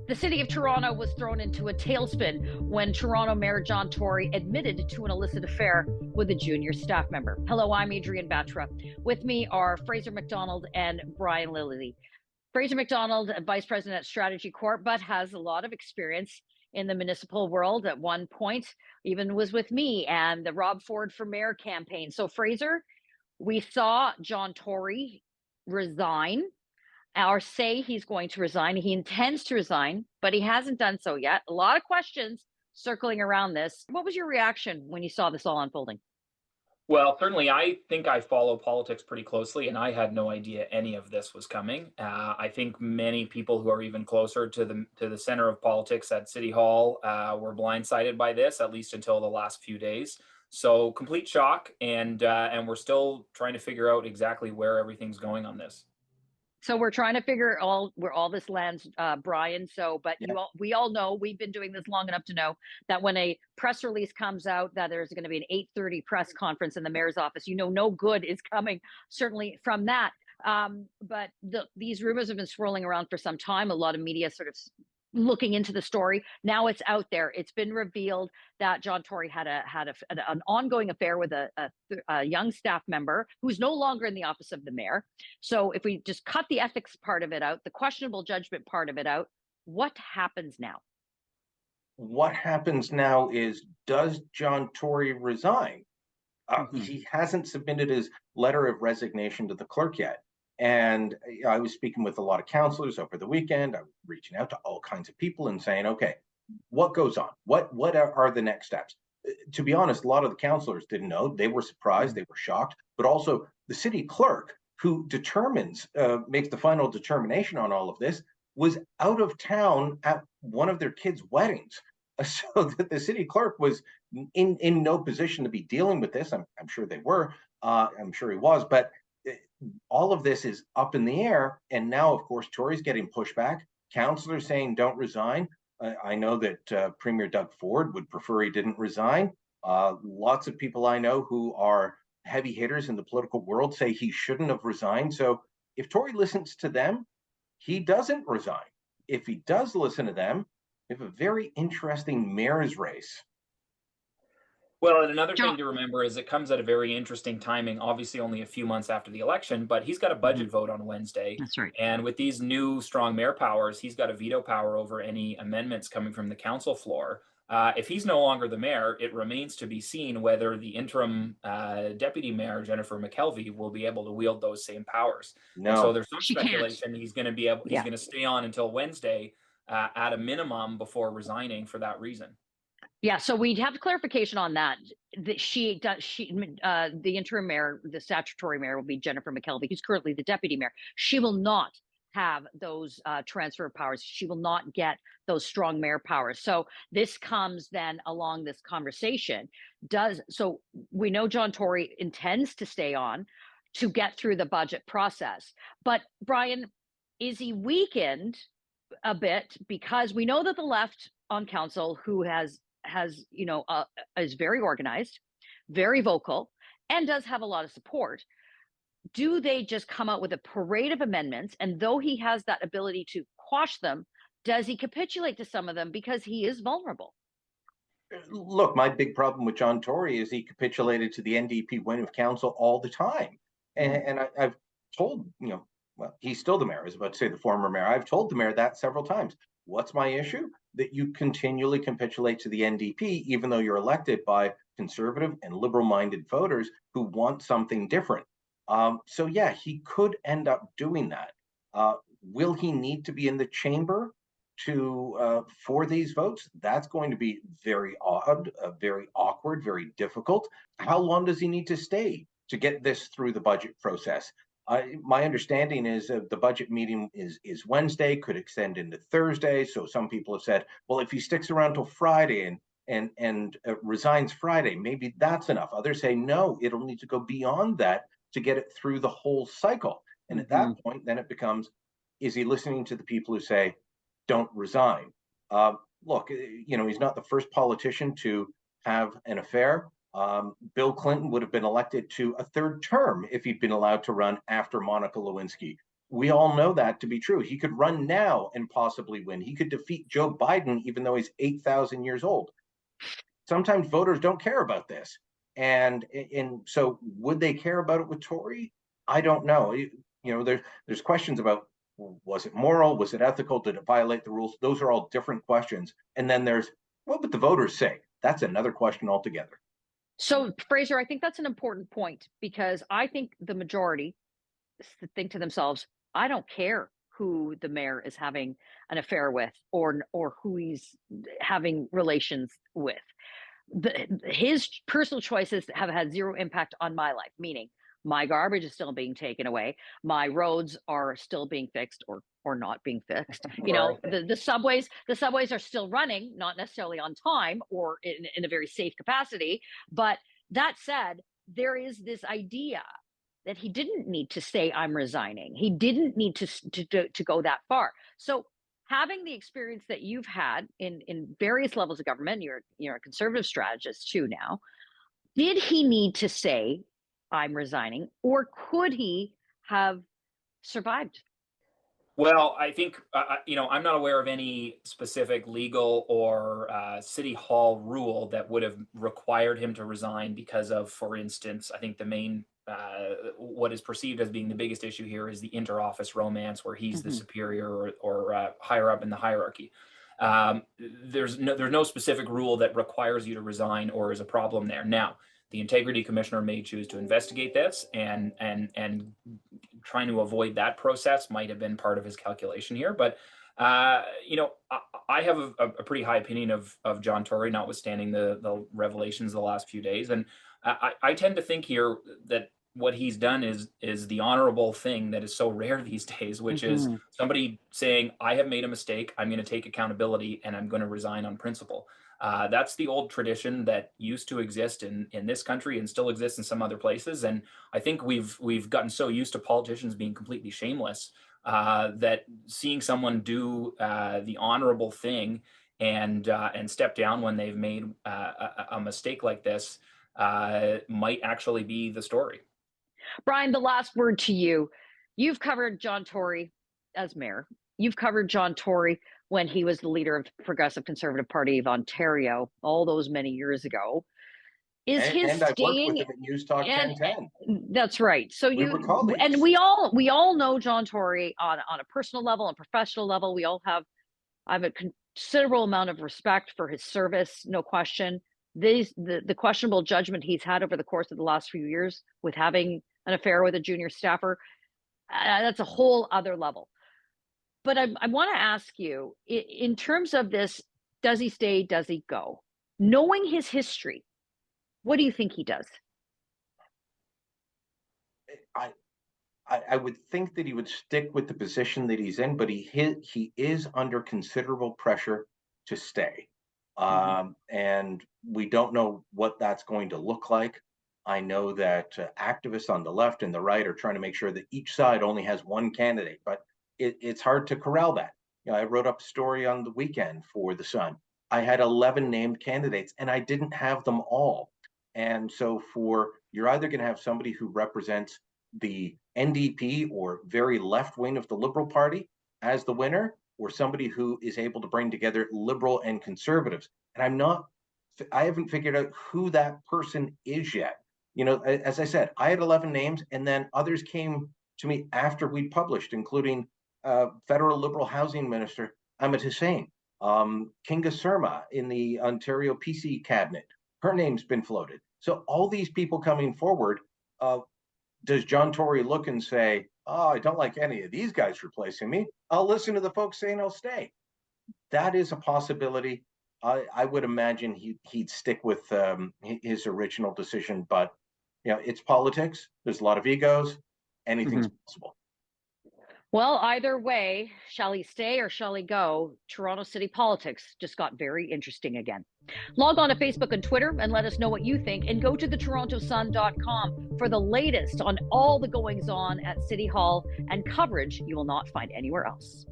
The city of Toronto was thrown into a tailspin when Toronto Mayor John Tory admitted to an illicit affair with a junior staff member. Hello, I'm Adrienne Batra. With me are Fraser Macdonald and Brian Lilley. Fraser Macdonald, Vice President at StrategyCorp, but has a lot of experience in the municipal world. At one point, even was with me and the Rob Ford for Mayor campaign. So, Fraser, we saw John Tory resign or say he's going to resign. He intends to resign, but he hasn't done so yet. A lot of questions circling around this. What was your reaction when you saw this all unfolding? Well, certainly, I think I follow politics pretty closely, and I had no idea any of this was coming. I think many people who are even closer to the center of politics at City Hall were blindsided by this, at least until the last few days. So, complete shock, and we're still trying to figure out exactly where everything's going on this. So we're trying to figure all where all this lands, Brian. So, but Yeah. we all know, we've been doing this long enough to know that when a press release comes out that there's going to be an 8:30 press conference in the mayor's office, no good is coming certainly from that. But these rumors have been swirling around for some time. A lot of media sort of looking into the story. Now it's out there. It's been revealed that John Tory had an ongoing affair with a young staff member who's no longer in the office of the mayor. So if we just cut the ethics part of it out, the questionable judgment part of it out, what happens now? What happens now is, does John Tory resign? He hasn't submitted his letter of resignation to the clerk yet. And I was speaking with a lot of councillors over the weekend. I'm reaching out to all kinds of people and saying, okay, what goes on? What are the next steps? To be honest, a lot of the councillors didn't know. They were surprised, they were shocked, but also the city clerk who makes the final determination on all of this was out of town at one of their kids' weddings. So that the city clerk was in no position to be dealing with this. I'm sure they were. I'm sure he was, but all of this is up in the air. And now, of course, Tory's getting pushback. Councillors saying don't resign. I know that Premier Doug Ford would prefer he didn't resign. Lots of people I know who are heavy hitters in the political world say he shouldn't have resigned. So if Tory listens to them, he doesn't resign. If he does listen to them, we have a very interesting mayor's race. Well, and another thing to remember is it comes at a very interesting timing, obviously only a few months after the election, but he's got a budget vote on Wednesday. That's right. And with these new strong mayor powers, he's got a veto power over any amendments coming from the council floor. If he's no longer the mayor, it remains to be seen whether the interim deputy mayor, Jennifer McKelvey, will be able to wield those same powers. No. And so there's some She speculation he's going to stay on until Wednesday at a minimum before resigning for that reason. Yeah, so we'd have clarification on that. The interim mayor, the statutory mayor, will be Jennifer McKelvey, who's currently the deputy mayor. She will not have those transfer of powers. She will not get those strong mayor powers. So this comes then along this conversation. So we know John Tory intends to stay on to get through the budget process. But Brian, is he weakened a bit because we know that the left on council, who is very organized, very vocal, and does have a lot of support, do they just come out with a parade of amendments? And though he has that ability to quash them, does he capitulate to some of them because he is vulnerable? Look, my big problem with John Tory is he capitulated to the NDP wing of council all the time. And I've told, well, he's still the mayor. I was about to say the former mayor. I've told the mayor that several times. What's my issue? That you continually capitulate to the NDP, even though you're elected by conservative and liberal-minded voters who want something different. So yeah, he could end up doing that. Will he need to be in the chamber for these votes? That's going to be very odd, very awkward, very difficult. How long does he need to stay to get this through the budget process? My understanding is the budget meeting is Wednesday, could extend into Thursday. So some people have said, well, if he sticks around till Friday and resigns Friday, maybe that's enough. Others say, no, it'll need to go beyond that to get it through the whole cycle. And at that point, then it becomes, is he listening to the people who say, don't resign? Look, he's not the first politician to have an affair. Bill Clinton would have been elected to a third term if he'd been allowed to run after Monica Lewinsky. we all know that to be true. He could run now and possibly win. He could defeat Joe Biden, even though he's 8,000 years old. Sometimes voters don't care about this. And so would they care about it with Tory? I don't know. There's questions about, was it moral? Was it ethical? Did it violate the rules? Those are all different questions. And then there's, what would the voters say? That's another question altogether. So, Fraser, I think that's an important point, because I think the majority think to themselves, I don't care who the mayor is having an affair with or who he's having relations with. His personal choices have had zero impact on my life, meaning my garbage is still being taken away, my roads are still being fixed or not being fixed. The subways are still running, not necessarily on time or in a very safe capacity. But that said, there is this idea that he didn't need to say, I'm resigning. He didn't need to go that far. So having the experience that you've had in various levels of government, you're a conservative strategist too now, did he need to say, I'm resigning, or could he have survived? Well, I think, I'm not aware of any specific legal or city hall rule that would have required him to resign because of, for instance, I think the main, what is perceived as being the biggest issue here is the inter-office romance where he's the superior or higher up in the hierarchy. There's no specific rule that requires you to resign or is a problem there. Now, the integrity commissioner may choose to investigate this, and trying to avoid that process might have been part of his calculation here. But I have a pretty high opinion of John Tory, notwithstanding the revelations of the last few days, and I tend to think here that what he's done is the honorable thing that is so rare these days, which is somebody saying, I have made a mistake, I'm going to take accountability, and I'm going to resign on principle. That's the old tradition that used to exist in this country and still exists in some other places. And I think we've gotten so used to politicians being completely shameless that seeing someone do the honorable thing and step down when they've made a mistake like this might actually be the story. Brian, the last word to you. You've covered John Tory as mayor. You've covered John Tory when he was the leader of the Progressive Conservative Party of Ontario all those many years ago. I've worked with him at News Talk 1010. That's right. So we all know John Tory on a personal level and professional level. I have a considerable amount of respect for his service, no question. The questionable judgment he's had over the course of the last few years with having an affair with a junior staffer, that's a whole other level. But I want to ask you, in terms of this, does he stay, does he go? Knowing his history, what do you think he does? I would think that he would stick with the position that he's in, but he is under considerable pressure to stay. And we don't know what that's going to look like. I know that activists on the left and the right are trying to make sure that each side only has one candidate, but it's hard to corral that. I wrote up a story on the weekend for The Sun. I had 11 named candidates and I didn't have them all. And so you're either going to have somebody who represents the NDP or very left wing of the Liberal Party as the winner, or somebody who is able to bring together Liberal and Conservatives. And I haven't figured out who that person is yet. As I said, I had 11 names, and then others came to me after we published, including federal Liberal housing minister Ahmed Hussein, Kinga Surma in the Ontario PC cabinet. Her name's been floated. So all these people coming forward, does John Tory look and say, oh, I don't like any of these guys replacing me. I'll listen to the folks saying I'll stay. That is a possibility. I would imagine he'd stick with his original decision, but it's politics. There's a lot of egos. Anything's possible. Well, either way, shall he stay or shall he go? Toronto city politics just got very interesting again. Log on to Facebook and Twitter and let us know what you think, and go to thetorontosun.com for the latest on all the goings on at City Hall and coverage you will not find anywhere else.